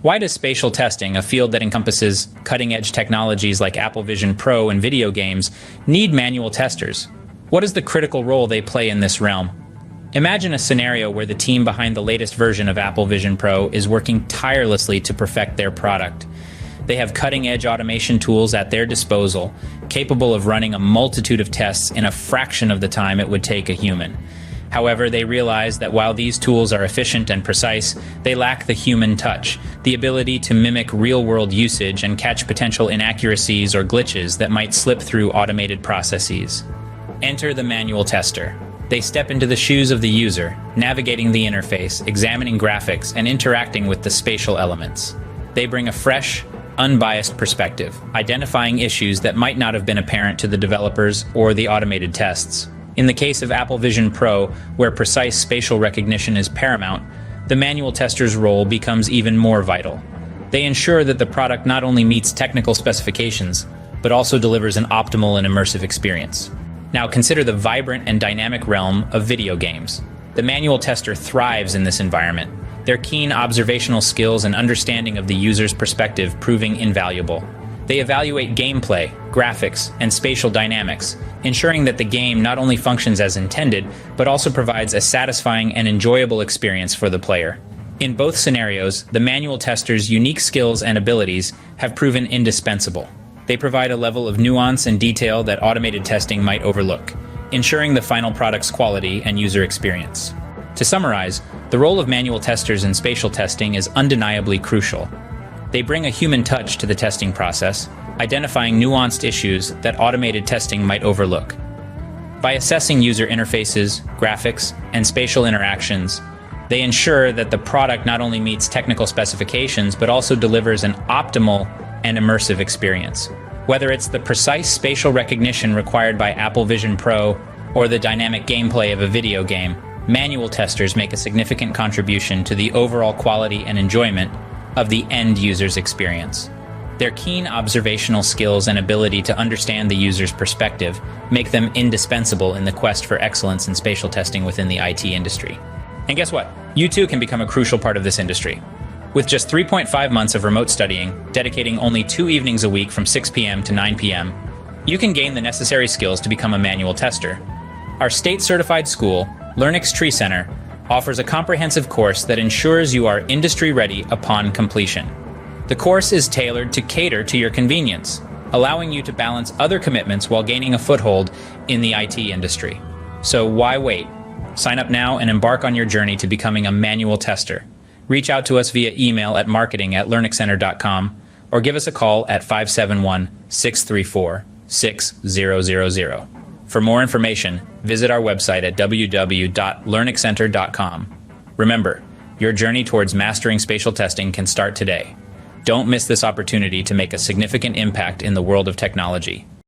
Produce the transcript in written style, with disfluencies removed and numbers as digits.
Why does spatial testing, a field that encompasses cutting-edge technologies like Apple Vision Pro and video games, need manual testers? What is the critical role they play in this realm? Imagine a scenario where the team behind the latest version of Apple Vision Pro is working tirelessly to perfect their product. They have cutting-edge automation tools at their disposal, capable of running a multitude of tests in a fraction of the time it would take a human. However, they realize that while these tools are efficient and precise, they lack the human touch, the ability to mimic real-world usage and catch potential inaccuracies or glitches that might slip through automated processes. Enter the manual tester. They step into the shoes of the user, navigating the interface, examining graphics, and interacting with the spatial elements. They bring a fresh, unbiased perspective, identifying issues that might not have been apparent to the developers or the automated tests. In the case of Apple Vision Pro, where precise spatial recognition is paramount, the manual tester's role becomes even more vital. They ensure that the product not only meets technical specifications, but also delivers an optimal and immersive experience. Now consider the vibrant and dynamic realm of video games. The manual tester thrives in this environment, their keen observational skills and understanding of the user's perspective proving invaluable. They evaluate gameplay, graphics, and spatial dynamics, ensuring that the game not only functions as intended, but also provides a satisfying and enjoyable experience for the player. In both scenarios, the manual tester's unique skills and abilities have proven indispensable. They provide a level of nuance and detail that automated testing might overlook, ensuring the final product's quality and user experience. To summarize, the role of manual testers in spatial testing is undeniably crucial. They bring a human touch to the testing process, identifying nuanced issues that automated testing might overlook. By assessing user interfaces, graphics, and spatial interactions, they ensure that the product not only meets technical specifications, but also delivers an optimal and immersive experience. Whether it's the precise spatial recognition required by Apple Vision Pro or the dynamic gameplay of a video game, manual testers make a significant contribution to the overall quality and enjoyment of the end user's experience. Their keen observational skills and ability to understand the user's perspective make them indispensable in the quest for excellence in spatial testing within the IT industry. And guess what? You too can become a crucial part of this industry. With just 3.5 months of remote studying, dedicating only 2 evenings a week from 6 p.m. to 9 p.m., you can gain the necessary skills to become a manual tester. Our state-certified school, Learnix Center, offers a comprehensive course that ensures you are industry-ready upon completion. The course is tailored to cater to your convenience, allowing you to balance other commitments while gaining a foothold in the IT industry. So why wait? Sign up now and embark on your journey to becoming a manual tester. Reach out to us via email at marketing@learnixcenter.com or give us a call at 571-634-6000. For more information, visit our website at www.learnixcenter.com. Remember, your journey towards mastering spatial testing can start today. Don't miss this opportunity to make a significant impact in the world of technology.